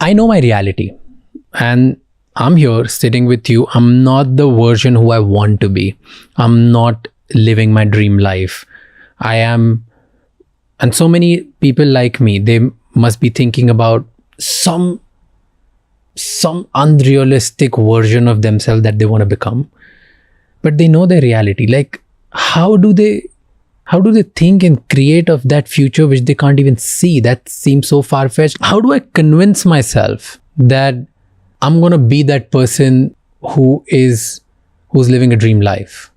I know my reality, and I'm here sitting with you. I'm not the version who I want to be. I'm not living my dream life. I am, and so many people like me, they must be thinking about some unrealistic version of themselves that they want to become, but they know their reality. Like, how do they think and create of that future which they can't even see? That seems so far-fetched. How do I convince myself that I'm going to be that person who's living a dream life?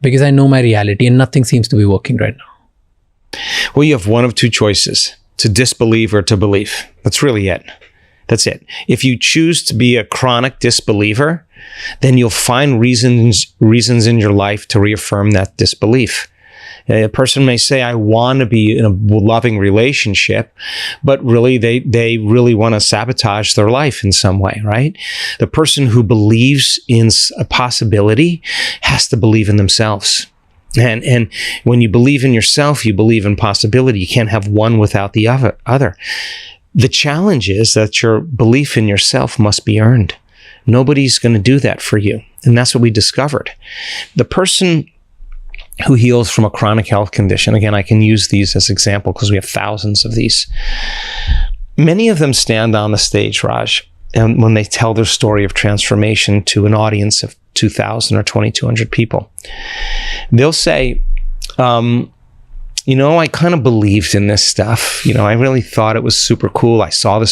Because I know my reality and nothing seems to be working right now. Well, you have one of two choices: to disbelieve or to believe. That's really it. That's it. If you choose to be a chronic disbeliever, then you'll find reasons in your life to reaffirm that disbelief. A person may say, I want to be in a loving relationship, but really they really want to sabotage their life in some way, right? The person who believes in a possibility has to believe in themselves. And when you believe in yourself, you believe in possibility. You can't have one without the other. The challenge is that your belief in yourself must be earned. Nobody's going to do that for you. And that's what we discovered. The person who heals from a chronic health condition, again, I can use these as example because we have thousands of these. Many of them stand on the stage, Raj, and when they tell their story of transformation to an audience of 2,000 or 2,200 people, they'll say, I kind of believed in this stuff. I really thought it was super cool. I saw the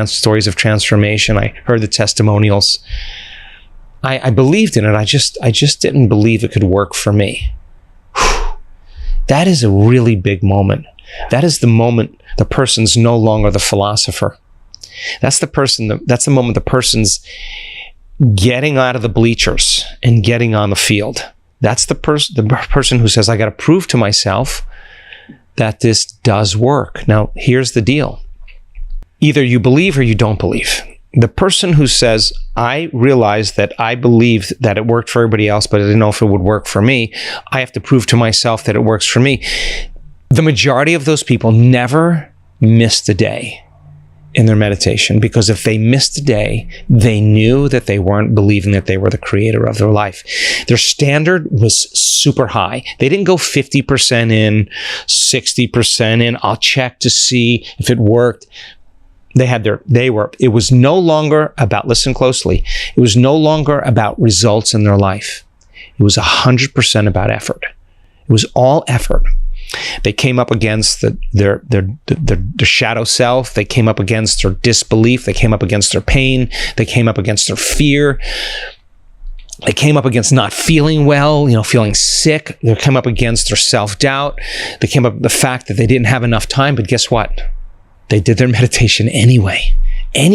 stories of transformation. I heard the testimonials. I believed in it. I just didn't believe it could work for me. That is a really big moment. That is the moment the person's no longer the philosopher. That's the moment the person's getting out of the bleachers and getting on the field. That's the person who says, I got to prove to myself that this does work. Now, here's the deal. Either you believe or you don't believe. The person who says, I realized that I believed that it worked for everybody else, but I didn't know if it would work for me. I have to prove to myself that it works for me. The majority of those people never missed a day in their meditation, because if they missed a day, they knew that they weren't believing that they were the creator of their life. Their standard was super high. They didn't go 50% in, 60% in. I'll check to see if it worked. It was no longer about, listen closely, it was no longer about results in their life. It was 100% about effort. It was all effort. They came up against their shadow self. They came up against their disbelief. They came up against their pain. They came up against their fear. They came up against not feeling well, feeling sick. They came up against their self-doubt. They came up with the fact that they didn't have enough time, but guess what? They did their meditation anyway, and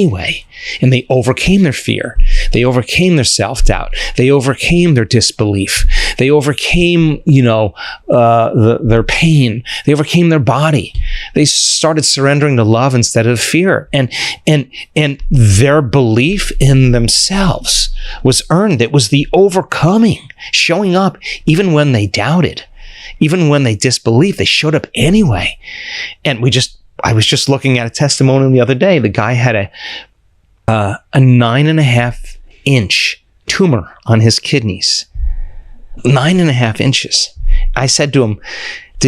they overcame their fear. They overcame their self-doubt. They overcame their disbelief. They overcame, their pain. They overcame their body. They started surrendering to love instead of fear. And their belief in themselves was earned. It was the overcoming, showing up even when they doubted, even when they disbelieved. They showed up anyway. And I was just looking at a testimonial the other day. The guy had a 9.5 inch tumor on his kidneys. 9.5 inches. I said to him,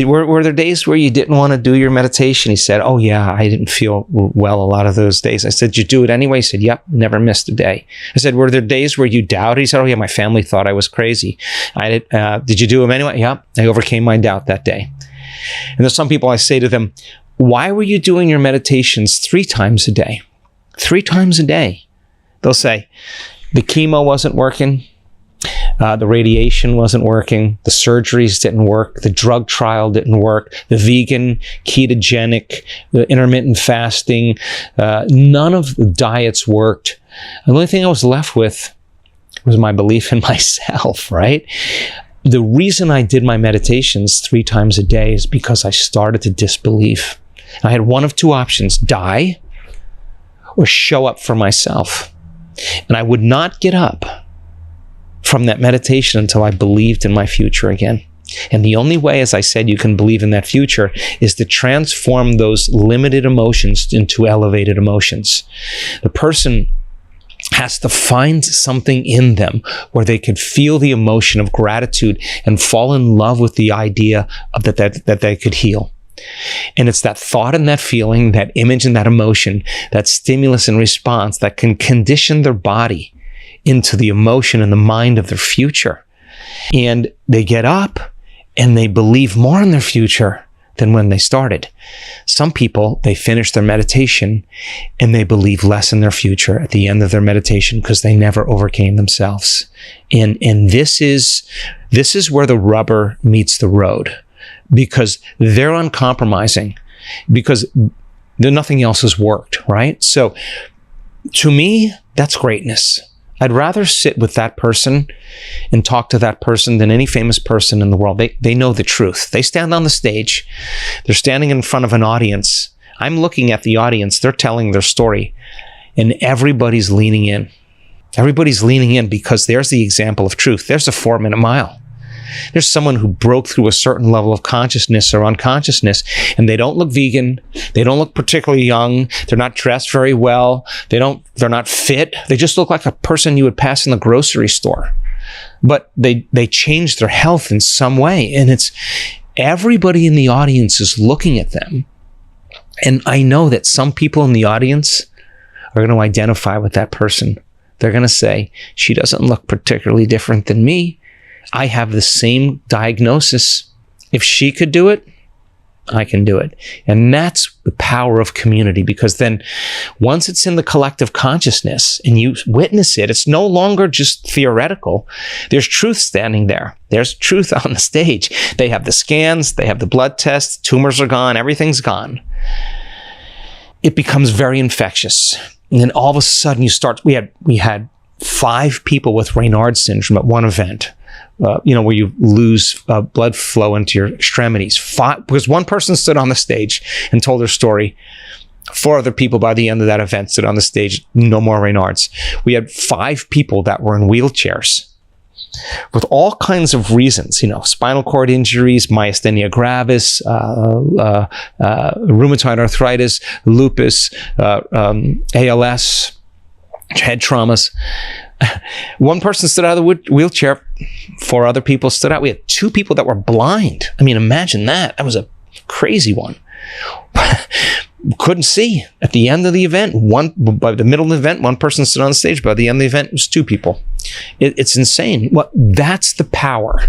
were there days where you didn't want to do your meditation? He said, oh yeah, I didn't feel well a lot of those days. I said, did you do it anyway? He said, yep, never missed a day. I said, were there days where you doubted? He said, oh yeah, my family thought I was crazy. Did you do them anyway? Yep, I overcame my doubt that day. And there's some people, I say to them, why were you doing your meditations 3 times a day? 3 times a day. They'll say, the chemo wasn't working. The radiation wasn't working. The surgeries didn't work. The drug trial didn't work. The vegan, ketogenic, the intermittent fasting, none of the diets worked. The only thing I was left with was my belief in myself, right? The reason I did my meditations 3 times a day is because I started to disbelieve. I had one of 2 options: die or show up for myself. And I would not get up from that meditation until I believed in my future again. And the only way, as I said, you can believe in that future is to transform those limited emotions into elevated emotions. The person has to find something in them where they could feel the emotion of gratitude and fall in love with the idea of that they could heal. And it's that thought and that feeling, that image and that emotion, that stimulus and response that can condition their body into the emotion and the mind of their future. And they get up and they believe more in their future than when they started. Some people, they finish their meditation and they believe less in their future at the end of their meditation because they never overcame themselves. And this is where the rubber meets the road, because they're uncompromising, because nothing else has worked, right? So to me, that's greatness. I'd rather sit with that person and talk to that person than any famous person in the world. They know the truth. They stand on the stage. They're standing in front of an audience. I'm looking at the audience. They're telling their story, and everybody's leaning in. Everybody's leaning in because there's the example of truth. There's a 4-minute mile. There's someone who broke through a certain level of consciousness or unconsciousness, and they don't look vegan. They don't look particularly young. They're not dressed very well. They're not fit. They just look like a person you would pass in the grocery store. But they changed their health in some way, and it's everybody in the audience is looking at them. And I know that some people in the audience are going to identify with that person. They're going to say, she doesn't look particularly different than me. I have the same diagnosis. If she could do it, I can do it. And that's the power of community, because then once it's in the collective consciousness and you witness it, it's no longer just theoretical. There's truth standing there. There's truth on the stage. They have the scans, they have the blood tests, tumors are gone, everything's gone. It becomes very infectious. And then all of a sudden we had 5 people with Raynaud's syndrome at one event. Where you lose blood flow into your extremities. 5, because one person stood on the stage and told their story. 4 other people by the end of that event stood on the stage, no more Raynaud's. We had 5 people that were in wheelchairs with all kinds of reasons, spinal cord injuries, myasthenia gravis, rheumatoid arthritis, lupus, ALS, head traumas. One person stood out of the wheelchair. 4 other people stood out. We had 2 people that were blind. I mean, imagine that. That was a crazy one. Couldn't see. At the end of the event, by the middle of the event, 1 person stood on the stage. By the end of the event, it was 2 people. It's insane. That's the power.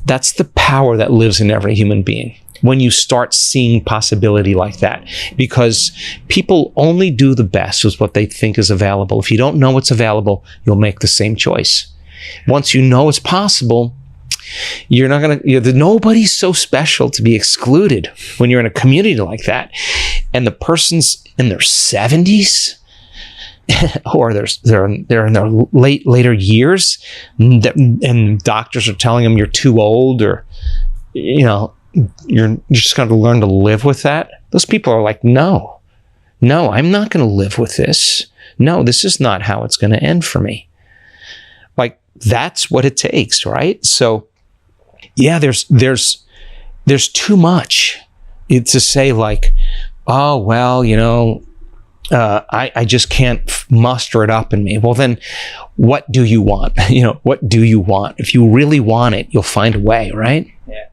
That's the power that lives in every human being when you start seeing possibility like that. Because people only do the best with what they think is available. If you don't know what's available, you'll make the same choice. Once you know it's possible, you're not going to, nobody's so special to be excluded when you're in a community like that. And the person's in their 70s, or they're in their later years, and doctors are telling them you're too old, or you're just going to learn to live with that. Those people are like, no, I'm not going to live with this. No, this is not how it's going to end for me. Like, that's what it takes, right? So yeah, there's too much to say, like, oh, well, I just can't muster it up in me. Well, then what do you want? What do you want? If you really want it, you'll find a way, right? Yeah.